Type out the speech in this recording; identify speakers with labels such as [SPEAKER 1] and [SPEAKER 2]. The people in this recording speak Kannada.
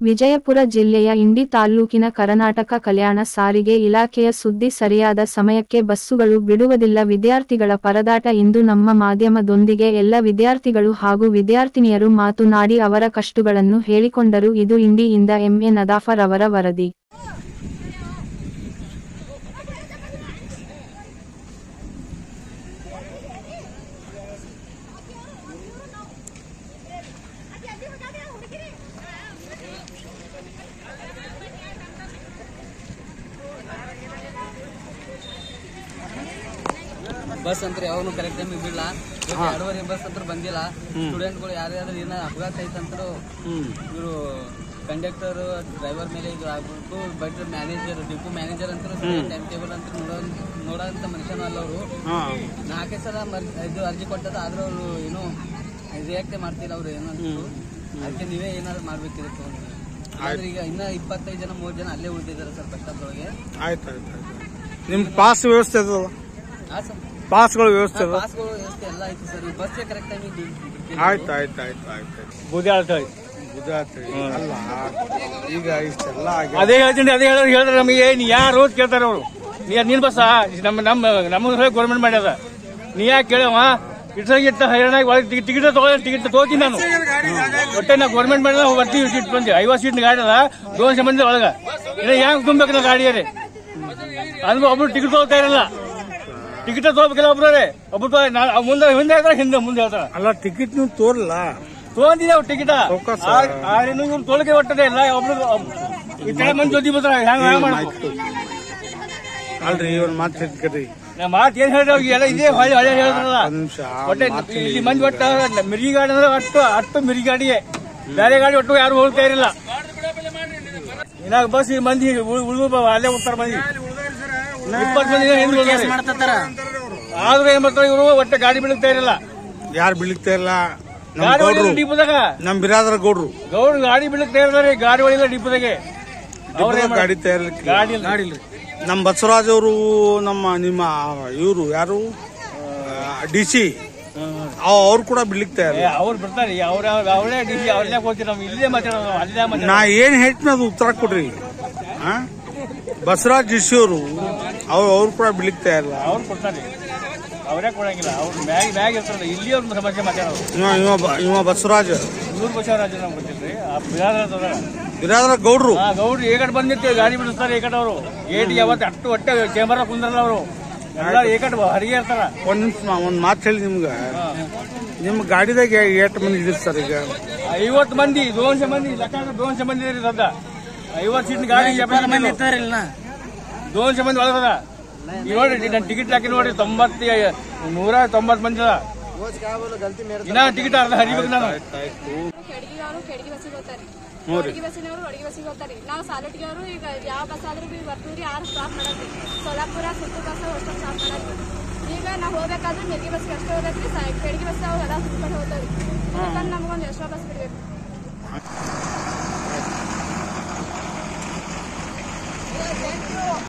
[SPEAKER 1] ವಿಜಯಪುರ ಜಿಲ್ಲೆಯ ಇಂಡಿ ತಾಲ್ಲೂಕಿನ ಕರ್ನಾಟಕ ಕಲ್ಯಾಣ ಸಾರಿಗೆ ಇಲಾಖೆಯ ಸುದ್ದಿ ಸರಿಯಾದ ಸಮಯಕ್ಕೆ ಬಸ್ಸುಗಳು ಬಿಡುವುದಿಲ್ಲ. ವಿದ್ಯಾರ್ಥಿಗಳ ಪರದಾಟ. ಇಂದು ನಮ್ಮ ಮಾಧ್ಯಮದೊಂದಿಗೆ ಎಲ್ಲ ವಿದ್ಯಾರ್ಥಿಗಳು ಹಾಗೂ ವಿದ್ಯಾರ್ಥಿನಿಯರು ಮಾತನಾಡಿ ಅವರ ಕಷ್ಟಗಳನ್ನು ಹೇಳಿಕೊಂಡರು. ಇದು ಇಂಡಿಯಿಂದ ಎಂಎ ನದಾಫರ್ ಅವರ ವರದಿ.
[SPEAKER 2] ಬಸ್ ಅಂತ ಯಾವಾಗ ಕರೆಕ್ಟ್ ಟೈಮಿಗೆ ಬಿಡಲ್ಲ. 2:30 ಬಸ್ ಅಂತ ಬಂದಿಲ್ಲ. ಸ್ಟೂಡೆಂಟ್ಗಳು ಯಾರ್ಯಾರು ಏನೋ ಅಪಘಾತ ಐತಂತ ಇವರು ಕಂಡಕ್ಟರ್ ಡ್ರೈವರ್ ಮೇಲೆ ಇದು ಆಗ್ಬೇಕು. ಬಟ್ ಮ್ಯಾನೇಜರ್ ಡಿಪೋ ಮ್ಯಾನೇಜರ್ ಅಂತ ಟೈಮ್ ಟೇಬಲ್ ಅಂತ ನೋಡೋಂತ ಮನುಷ್ಯನೂ ಅಲ್ಲ ಅವರು. 4 ಸಲ ಇದು ಅರ್ಜಿ ಕೊಟ್ಟದ ಆದ್ರೂ ಅವರು ಏನು ರಿಯಾಕ್ಟೇ ಮಾಡ್ತಿಲ್ಲ. ಅವ್ರು ಏನೋ ಅದಕ್ಕೆ ನೀವೇ ಏನಾದ್ರು ಮಾಡ್ಬೇಕಿರುತ್ತೆ. ಈಗ ಇನ್ನ 25 ಜನ 30 ಜನ ಅಲ್ಲೇ ಉಳಿದಿದ್ದಾರೆ ಸರ್ ಬಸ್ ಸ್ಟಾಪ್ ಒಳಗೆ.
[SPEAKER 3] ಆಯ್ತು ನಿಮ್ ಪಾಸ್ ವ್ಯವಸ್ಥೆ ಅದ? ಪಾಸ್ಗಳು ವ್ಯವಸ್ಥೆ
[SPEAKER 2] ಎಲ್ಲ ಐತಿ ಸರ್. ಬಸ್ ಕರೆಕ್ಟ್ ಟೈಮಿಗೆ.
[SPEAKER 3] ಆಯ್ತು ಬುದ್ಧಾಳ್ತ ಅಲ್ಲ ಈಗ ಇಷ್ಟೆಲ್ಲ
[SPEAKER 4] ಅದೇ ಹೇಳ್ತೀನಿ. ಅದೇ ಹೇಳಿದ್ರೆ ನಮಗೆ ಯಾರು ರೋಡ್ ಕೇಳ್ತಾರ ಅವರು. ನೀನ್ ಬಸ್ ನಮ್ಮ ಗೌರ್ಮೆಂಟ್ ಮಾಡ್ಯದ. ನೀ ಯಾಕೆ ಕೇಳವ ಇಟ್ಟ ಹೈರಾಣಾಗಿ ಒಳಗೆ ಟಿಕೆಟ್ ತಗೋತೀನಿ ನಾನು. ಒಟ್ಟೆ ನಾ ಗೌರ್ಮೆಂಟ್ ಮಾಡಿದ ಬರ್ತೀವಿ. ಸೀಟ್ ಬಂದಿ 50 ಸೀಟ್ ಗಾಡಿ ಅದ 200 ಮಂದಿ ಒಳಗ. ಇನ್ನ ಹೆಂಗ್ ತುಂಬಬೇಕು ನಾ ಗಾಡಿಯರೇ ಅಂದ್ರೂ ಒಬ್ರು ಟಿಕೆಟ್ ತಗೋತಾ ಇರಲ್ಲ. ಟಿಕೆಟ್ ತಗೋಬೇಕಲ್ಲ ಒಬ್ರು ಮುಂದೆ ಹೇಳ್ತಾರ ಹಿಂದೆ ಮುಂದೆ ಹೇಳ್ತಾರ.
[SPEAKER 3] ಅಲ್ಲ ಟಿಕೆಟ್ ನೀವು ತೋರಲ್ಲ
[SPEAKER 4] ತಗೊಂಡಿದ್ದೆ ಅವ್ರು ಟಿಕೆಟ್ ಇವ್ರು ತೋಳಿಕೆ ಒಟ್ಟದೆ ಇಲ್ಲ. ಒಬ್ರು ಇತರ ಮಂದಿ ಜೊತೆ ಬರ್ತಾರ. ಹೆಂಗ್ ಮಾಡ್ಬೇಕು
[SPEAKER 3] ಅಲ್ರಿ ಇವ್ರ ಮಾತು ಹೇಳ್ಕರಿ.
[SPEAKER 4] ಮಾತು ಏನ್ ಹೇಳ್ರಿ ಎಲ್ಲ ಇದೇ ಹೊಳೆ ಹೇಳ್ತಾರಲ್ಲ. ಒಟ್ಟೆ ಇಲ್ಲಿ ಮಂದಿ ಒಟ್ಟ ಮಿರಿ ಗಾಡಿ ಅಂದ್ರೆ ಅಷ್ಟು ಮಿರಿ ಗಾಡಿಗೆ ಬೇರೆ ಗಾಡಿ ಒಟ್ಟು ಯಾರು ಹೋಗ್ತಾ ಇರಲಿಲ್ಲ. ಇನ್ನಾಗ ಬಸ್ ಮಂದಿ ಉಳಿದು ಅಲ್ಲೇ ಹೋಗ್ತಾರ ಮಂದಿ. 20 ಮಂದಿ ಆದ್ರೂ ಏನ್ ಮಾಡ್ತಾರೆ ಇವರು ಒಟ್ಟೆ ಗಾಡಿ ಬೀಳ್ತಾ ಇರಲ್ಲ.
[SPEAKER 3] ಯಾರು ಬೀಳ್ತಾ ಇಲ್ಲ
[SPEAKER 4] ಡಿಪೋದಾಗ.
[SPEAKER 3] ನಮ್ ಬಿರಾದರ ಗೌಡ್ರು
[SPEAKER 4] ಗಾಡಿ ಬೀಳ್ತಾ ಇರ್ತಾರೆ. ಗಾಡಿ ಒಳಗಿಲ್ಲ ಡಿಪೋದಾಗೆ
[SPEAKER 3] ಗಾಡಿ ತಯಾರಿಲ್ಲ. ಗಾಡಿ ನಮ್ ಬಸವರಾಜ್ ಅವರು ನಿಮ್ಮ ಇವರು ಯಾರು DC ಅವ್ರು ಕೂಡ ಬಿಡ್ಲಿಕ್ತಾ ಇಲ್ಲ.
[SPEAKER 4] ಅವ್ರು ಬಿಡ್ತಾರೆ. ಅವರೇ DC ಅವ್ರಲ್ಲೇ ಹೋಗ್ತೀವಿ. ನಮ್ಗೆ ಇಲ್ಲೇ ಮಾತಾಡೋದು ಅಲ್ಲೇ
[SPEAKER 3] ನಾ ಏನ್ ಹೇಳ್ತೀನಿ ಅದು ಉತ್ತರ ಕೊಡ್ರಿ. ಬಸವರಾಜ್ DC ಅವ್ರು ಕೂಡ ಬಿಡ್ಲಿಕ್ತಾ ಇಲ್ಲ.
[SPEAKER 4] ಅವ್ರು ಕೊಡ್ತಾರೆ. ಅವರೇ ಕೊಡಂಗಿಲ್ಲ. ಅವ್ರು ಮ್ಯಾಗ್ ಇರ್ತಾರಲ್ಲ ಇಲ್ಲಿ ಅವ್ರ ಸಮಸ್ಯೆ ಮಾತಾಡೋದು.
[SPEAKER 3] ಇವ ಬಸವರಾಜ್
[SPEAKER 4] ಇವ್ರು ಬಸವರಾಜ್ ನಮ್ಗೆ ಗೊತ್ತಿಲ್ರಿ.
[SPEAKER 3] ಬಿರಾದರ ಗೌಡ್ರು
[SPEAKER 4] ಏಕಟ್ ಬಂದಿತ್ತು ಗಾಡಿ ಬಿಡಿಸ್ತಾರೆ. ಏಕಟ್ ಅವರು ಏಟ್ ಯಾವತ್ತು ಅಷ್ಟು ಒಟ್ಟೆ ಚೇಂಬರ್ ಕುಂದ್ರಲ್ಲ ಅವರು ಎಲ್ಲ ಏಕಟ್ ಹರಿಗೆ ಇರ್ತಾರ.
[SPEAKER 3] ಒಂದ್ ನಿಮಿಷ ಒಂದ್ ಮಾತು ಹೇಳಿ ನಿಮ್ಗ. ನಿಮ್ ಗಾಡಿದಾಗ 8 ಮಂದಿ ಇದ್ರಿ ಸರ್? ಈಗ
[SPEAKER 4] 50 ಮಂದಿ 200 ಮಂದಿ ಲೆಕ್ಕ 200 ಮಂದಿ ಇದ್ರಿ ಸದ್ದ. 50 ಸೀಟ್ ಗಾಡಿ 70 ಮಂದಿ ಇರ್ತಾರಿಲ್ಲ. 200 ಮಂದಿ ಒಳಗದ. ಈಗ ನೋಡ್ರಿ ನನ್ನ ಟಿಕೆಟ್ ಹಾಕಿ ನೋಡ್ರಿ 190 ಮಂದಿ ಅದ. ಇನ್ನ ಟಿಕೆಟ್ ಅರ್ಧ ಹರಿಬೇಕು ನಾನು.
[SPEAKER 5] ಅಡಿಗೆ ಬಸ್ಸಿನವರು ಹೋಗ್ತಾರೆ. ನಾವು ಸಾಲಟಿಗೆವರು ಈಗ ಯಾವ ಬಸ್ ಆದ್ರೂ ಬರ್ತೀವಿ. ಯಾರು ಸ್ಟಾಪ್ ಮಾಡತ್ರಿ. ಸೋಲಾಪುರ ಸುತ್ತು ಬಸ್ ಅಷ್ಟು ಸ್ಟಾಪ್ ಮಾಡತ್ರಿ. ಈಗ ನಾವು ಹೋಗ್ಬೇಕಾದ್ರೆ ಮೆರ್ಗಿ ಬಸ್ಗೆ ಅಷ್ಟೇ ಹೋಗತ್ರಿ. ಕೆಳಗಿ ಬಸ್ ಅವು ಎಲ್ಲ ಸುತ್ಕೊಂಡು ಹೋಗ್ತಾವ್ರಿ. ನಮ್ಗೊಂದು ಎಷ್ಟೋ ಬಸ್ ಬಿಡ್ಬೇಕು.